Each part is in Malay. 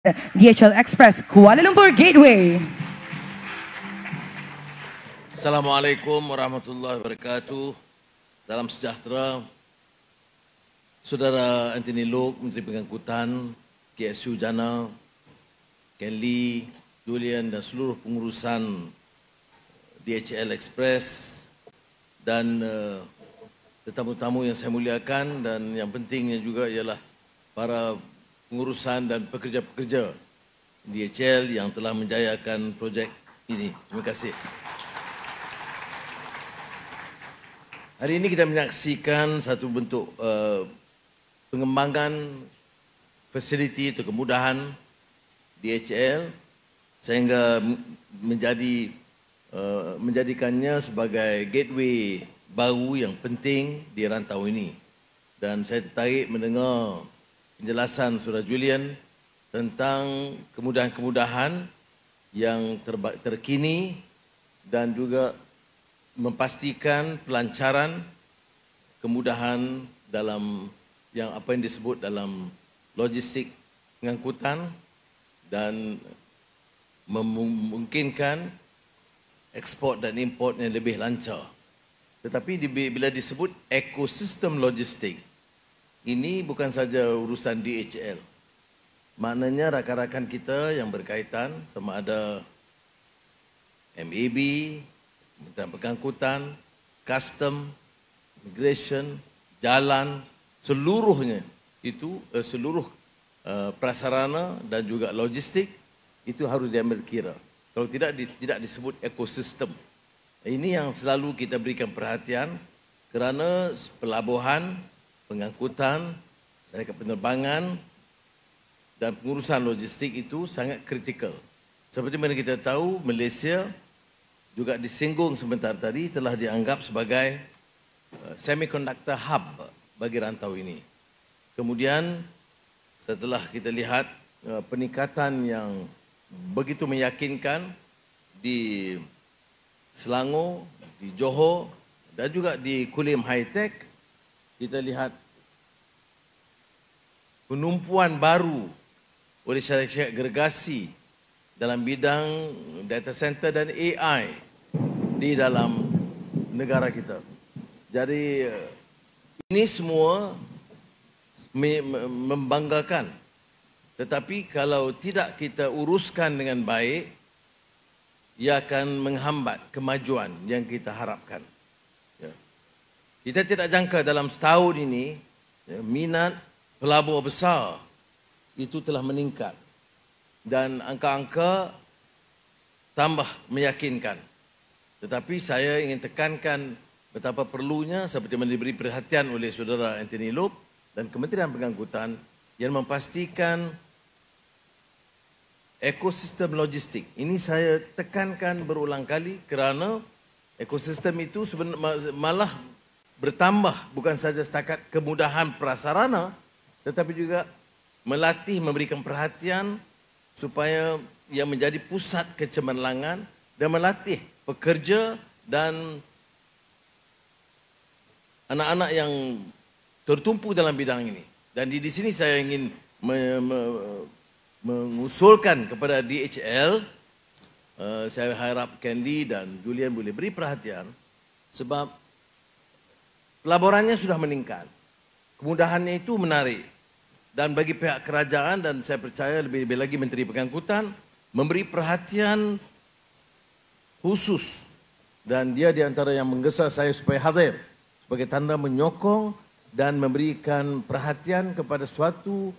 DHL Express Kuala Lumpur Gateway. Assalamualaikum warahmatullahi wabarakatuh. Salam sejahtera. Saudara Anthony Loke, Menteri Pengangkutan, KSU Jana, Ken Lee, Julian dan seluruh pengurusan DHL Express dan tetamu-tamu yang saya muliakan, dan yang pentingnya juga ialah para pengurusan dan pekerja-pekerja DHL yang telah menjayakan projek ini. Terima kasih. Hari ini kita menyaksikan satu bentuk pengembangan fasiliti atau kemudahan DHL sehingga menjadikannya sebagai gateway baru yang penting di rantau ini. Dan saya tertarik mendengar penjelasan Saudara Julian tentang kemudahan-kemudahan yang terkini dan juga memastikan pelancaran kemudahan dalam yang disebut dalam logistik pengangkutan dan memungkinkan ekspor dan import yang lebih lancar. Tetapi bila disebut ekosistem logistik, ini bukan saja urusan DHL. Maknanya rakan-rakan kita yang berkaitan sama ada MAB, Kementerian Pengangkutan, Custom, Immigration, Jalan, seluruhnya itu seluruh prasarana dan juga logistik itu harus diambil kira. Kalau tidak disebut ekosistem. Ini yang selalu kita berikan perhatian kerana pelabuhan, pengangkutan, syarikat penerbangan dan pengurusan logistik itu sangat kritikal. Seperti mana kita tahu, Malaysia juga disinggung sebentar tadi telah dianggap sebagai semiconductor hub bagi rantau ini. Kemudian setelah kita lihat peningkatan yang begitu meyakinkan di Selangor, di Johor dan juga di Kulim High Tech, kita lihat penumpuan baru oleh syarikat gergasi dalam bidang data center dan AI di dalam negara kita. Jadi ini semua membanggakan. Tetapi kalau tidak kita uruskan dengan baik, ia akan menghambat kemajuan yang kita harapkan. Kita tidak jangka dalam setahun ini minat pelabur besar itu telah meningkat dan angka-angka tambah meyakinkan. Tetapi saya ingin tekankan betapa perlunya seperti yang diberi perhatian oleh saudara Anthony Loke dan Kementerian Pengangkutan yang memastikan ekosistem logistik. Ini saya tekankan berulang kali kerana ekosistem itu malah bertambah bukan saja setakat kemudahan prasarana tetapi juga melatih, memberikan perhatian supaya ia menjadi pusat kecemerlangan dan melatih pekerja dan anak-anak yang tertumpu dalam bidang ini. Dan di sini saya ingin mengusulkan kepada DHL, saya harap Ken Lee dan Julian boleh beri perhatian sebab pelaburannya sudah meningkat. Kemudahannya itu menarik. Dan bagi pihak kerajaan dan saya percaya lebih-lebih lagi Menteri Pengangkutan memberi perhatian khusus. Dan dia di antara yang menggesa saya supaya hadir sebagai tanda menyokong dan memberikan perhatian kepada suatu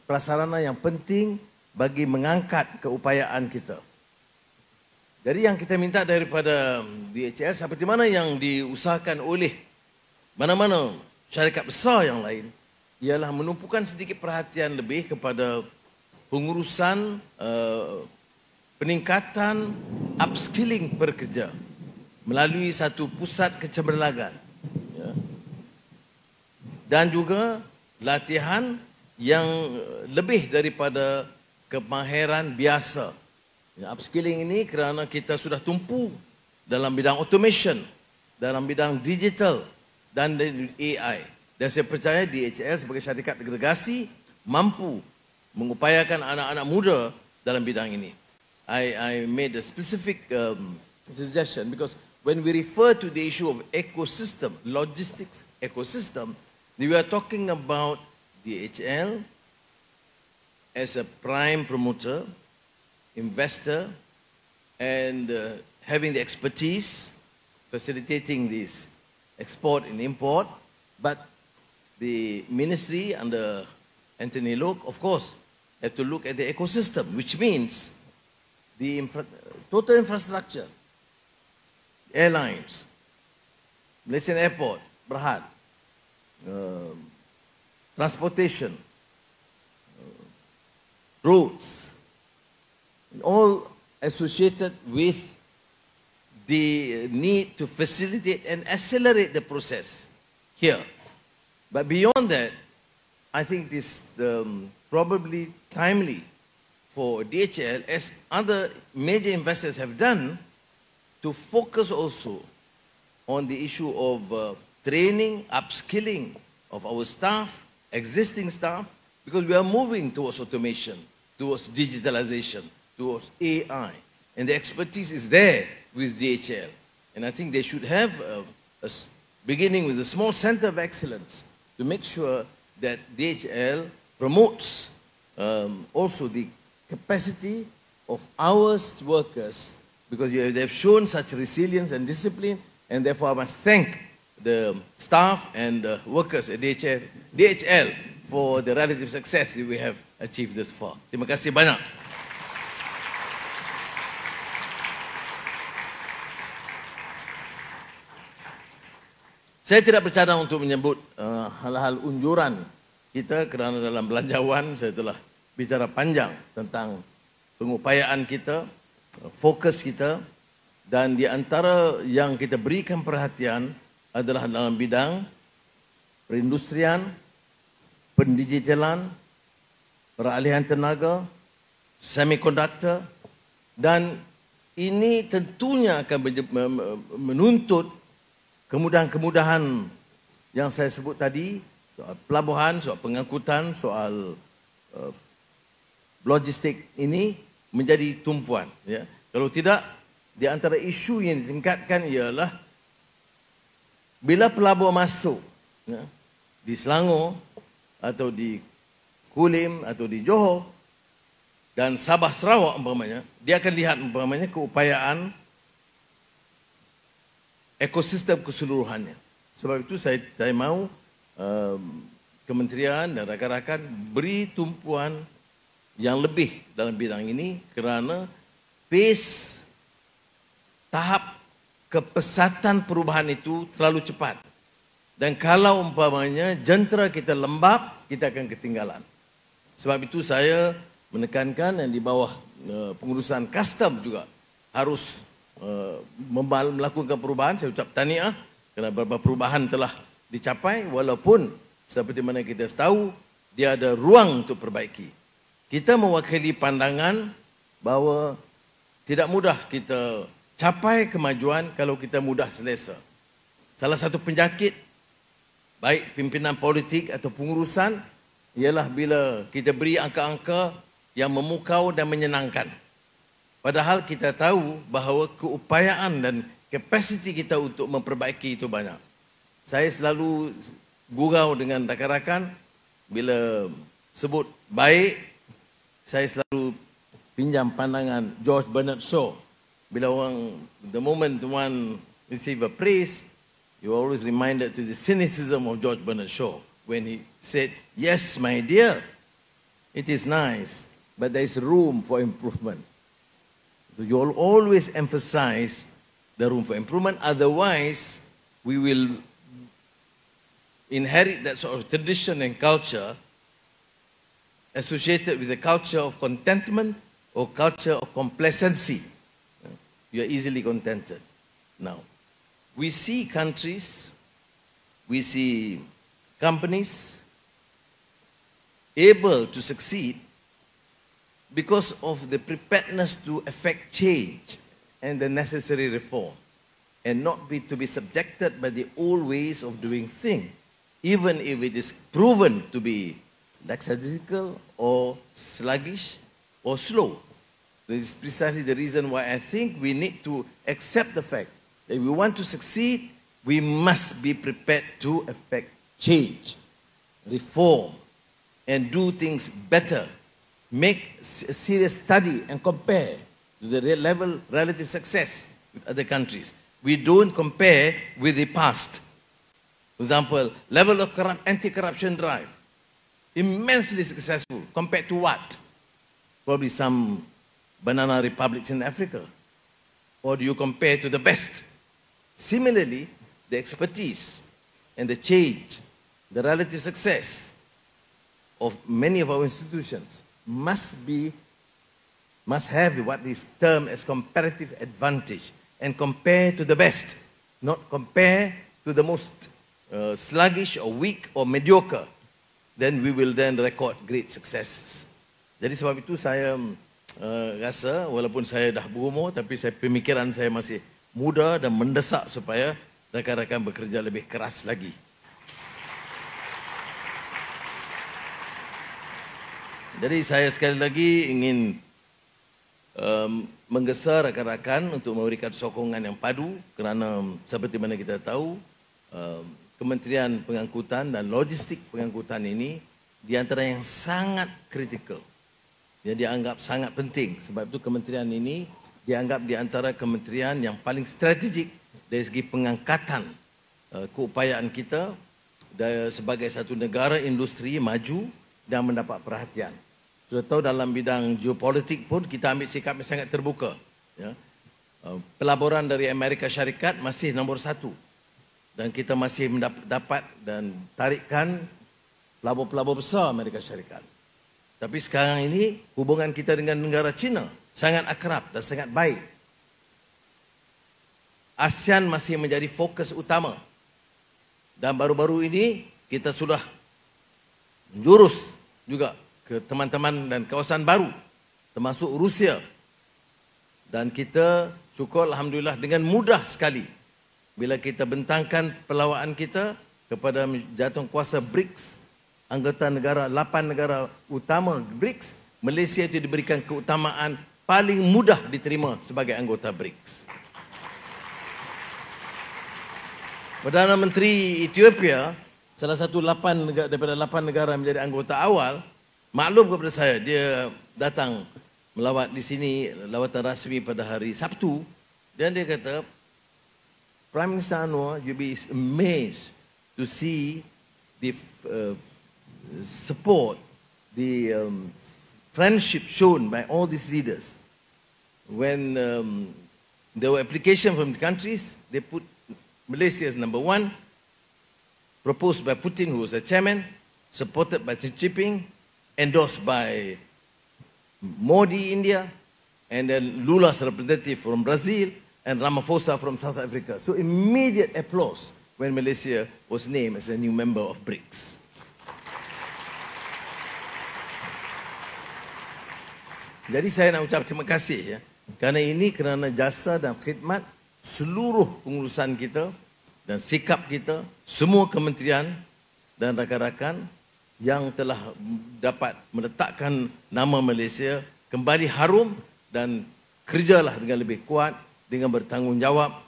prasarana yang penting bagi mengangkat keupayaan kita. Jadi yang kita minta daripada DHL seperti mana yang diusahakan oleh mana-mana syarikat besar yang lain ialah menumpukan sedikit perhatian lebih kepada pengurusan peningkatan upskilling pekerja melalui satu pusat kecemerlangan dan juga latihan yang lebih daripada kemahiran biasa. Upskilling ini kerana kita sudah tumpu dalam bidang automation, dalam bidang digital dan AI. Dan saya percaya DHL sebagai syarikat agregasi mampu mengupayakan anak-anak muda dalam bidang ini. I made a specific suggestion because when we refer to the issue of ecosystem, logistics ecosystem, we are talking about DHL as a prime promoter, investor, and having the expertise, facilitating this export and import. But the ministry under Anthony Loke, of course, have to look at the ecosystem, which means the total infrastructure, airlines, Malaysian Airport, Berhad, transportation, roads, all associated with the need to facilitate and accelerate the process here. But beyond that, I think this probably timely for DHL, as other major investors have done, to focus also on the issue of training, upskilling of our staff, existing staff, because we are moving towards automation, towards digitalization, towards AI. And the expertise is there with DHL. And I think they should have beginning with a small center of excellence to make sure that DHL promotes also the capacity of our workers, because they have shown such resilience and discipline, and therefore I must thank the staff and workers at DHL for the relative success that we have achieved thus far. Terima kasih banyak. Saya tidak bercadang untuk menyebut hal-hal unjuran kita kerana dalam belanjawan saya telah bicara panjang tentang pengupayaan kita, fokus kita, dan di antara yang kita berikan perhatian adalah dalam bidang perindustrian, pendigitalan, peralihan tenaga, semikonduktor, dan ini tentunya akan menuntut kemudahan-kemudahan yang saya sebut tadi, soal pelabuhan, soal pengangkutan, soal logistik ini menjadi tumpuan. Ya. Kalau tidak, di antara isu yang ditingkatkan ialah bila pelabur masuk ya, di Selangor atau di Kulim atau di Johor dan Sabah Sarawak umpamanya, dia akan lihat umpamanya keupayaan ekosistem keseluruhannya. Sebab itu saya mahu kementerian dan rakan-rakan beri tumpuan yang lebih dalam bidang ini kerana pace tahap kepesatan perubahan itu terlalu cepat. Dan kalau umpamanya jentera kita lembab, kita akan ketinggalan. Sebab itu saya menekankan yang di bawah pengurusan custom juga harus melakukan perubahan. Saya ucap tahniah kerana beberapa perubahan telah dicapai, walaupun seperti mana kita tahu dia ada ruang untuk perbaiki. Kita mewakili pandangan bahawa tidak mudah kita capai kemajuan kalau kita mudah selesa. Salah satu penyakit baik pimpinan politik atau pengurusan ialah bila kita beri angka-angka yang memukau dan menyenangkan. Padahal kita tahu bahawa keupayaan dan kapasiti kita untuk memperbaiki itu banyak. Saya selalu gurau dengan rakan-rakan bila sebut baik, saya selalu pinjam pandangan George Bernard Shaw. Bila orang, the moment one receive a praise, you always reminded to the cynicism of George Bernard Shaw when he said, "Yes, my dear, it is nice, but there is room for improvement." So you will always emphasize the room for improvement. Otherwise, we will inherit that sort of tradition and culture associated with the culture of contentment or culture of complacency. You are easily contented. Now, we see countries, we see companies able to succeed because of the preparedness to effect change and the necessary reform, and not to be subjected by the old ways of doing things, even if it is proven to be lackadaisical or sluggish or slow. This is precisely the reason why I think we need to accept the fact that if we want to succeed, we must be prepared to effect change, reform, and do things better. Make a serious study and compare the relative success with other countries. We don't compare with the past. For example, level of anti-corruption drive, immensely successful. Compared to what? Probably some banana republics in Africa. Or do you compare to the best? Similarly, the expertise and the change, the relative success of many of our institutions must have what is termed as comparative advantage and compare to the best, not compare to the most sluggish or weak or mediocre. Then we will then record great successes. Jadi sebab itu saya rasa walaupun saya dah berumur tapi pemikiran saya masih muda dan mendesak supaya rakan-rakan bekerja lebih keras lagi. Jadi saya sekali lagi ingin menggesa rakan-rakan untuk memberikan sokongan yang padu kerana seperti mana kita tahu Kementerian Pengangkutan dan Logistik Pengangkutan ini di antara yang sangat kritikal. Dia dianggap sangat penting sebab itu kementerian ini dianggap di antara kementerian yang paling strategik dari segi pengangkatan keupayaan kita sebagai satu negara industri maju dan mendapat perhatian. Sudah tahu dalam bidang geopolitik pun kita ambil sikap yang sangat terbuka. Ya. Pelaburan dari Amerika Syarikat masih nombor 1 dan kita masih mendapat dan tarikkan pelabur-pelabur besar Amerika Syarikat. Tapi sekarang ini hubungan kita dengan negara China sangat akrab dan sangat baik. ASEAN masih menjadi fokus utama. Dan baru-baru ini kita sudah menjurus juga ke teman-teman dan kawasan baru termasuk Rusia. Dan kita syukur alhamdulillah dengan mudah sekali bila kita bentangkan pelawaan kita kepada jatuhkuasa BRICS, anggota negara 8 negara utama BRICS, Malaysia itu diberikan keutamaan paling mudah diterima sebagai anggota BRICS. Perdana Menteri Ethiopia, salah satu daripada 8 negara menjadi anggota awal, maklum kepada saya, dia datang melawat di sini, lawatan rasmi pada hari Sabtu, dan dia kata, Prime Minister Anwar, you'll be amazed to see the support, the friendship shown by all these leaders. When there were applications from the countries, they put Malaysia as number 1, proposed by Putin, who was the chairman, supported by Xi Jinping, endorsed by Modi, India, and then Lula's representative from Brazil, and Ramaphosa from South Africa. So immediate applause when Malaysia was named as a new member of BRICS. Jadi saya nak ucap terima kasih ya, kerana jasa dan khidmat seluruh pengurusan kita dan sikap kita, semua kementerian dan rakan-rakan yang telah dapat meletakkan nama Malaysia kembali harum dan kerjalah dengan lebih kuat, dengan bertanggungjawab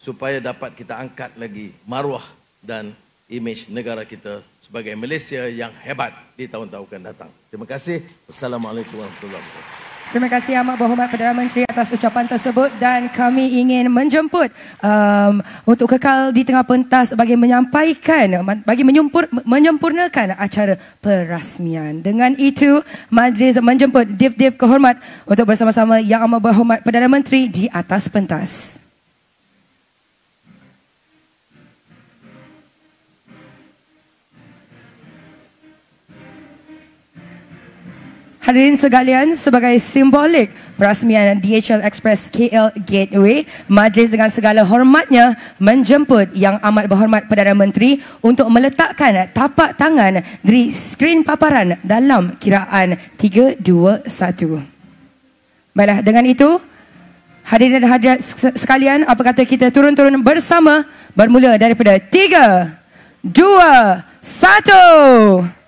supaya dapat kita angkat lagi maruah dan imej negara kita sebagai Malaysia yang hebat di tahun-tahun akan datang. Terima kasih. Wassalamualaikum warahmatullahi wabarakatuh. Terima kasih Amat Berhormat Perdana Menteri atas ucapan tersebut dan kami ingin menjemput untuk kekal di tengah pentas bagi menyampaikan, bagi menyempurnakan acara perasmian. Dengan itu, majlis menjemput Div-Div Kehormat untuk bersama-sama Yang Amat Berhormat Perdana Menteri di atas pentas. Hadirin sekalian, sebagai simbolik perasmian DHL Express KL Gateway, majlis dengan segala hormatnya menjemput Yang Amat Berhormat Perdana Menteri untuk meletakkan tapak tangan di skrin paparan dalam kiraan 3, 2, 1. Baiklah, dengan itu, hadirin dan hadirat sekalian, apa kata kita turun-turun bersama bermula daripada 3, 2, 1.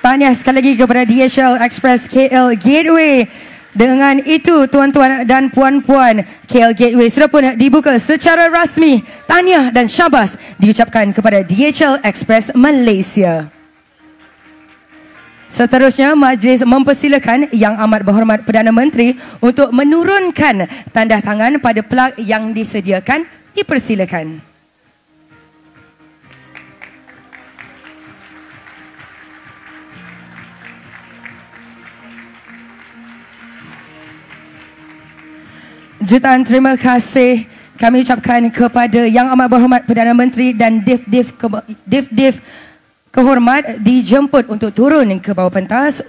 Tahniah sekali lagi kepada DHL Express KL Gateway. Dengan itu, tuan-tuan dan puan-puan, KL Gateway sudah pun dibuka secara rasmi. Tahniah dan syabas diucapkan kepada DHL Express Malaysia. Seterusnya, majlis mempersilakan Yang Amat Berhormat Perdana Menteri untuk menurunkan tanda tangan pada plag yang disediakan. Dipersilakan. Jutaan terima kasih kami ucapkan kepada Yang Amat Berhormat Perdana Menteri dan Div Kehormat dijemput untuk turun ke bawah pentas.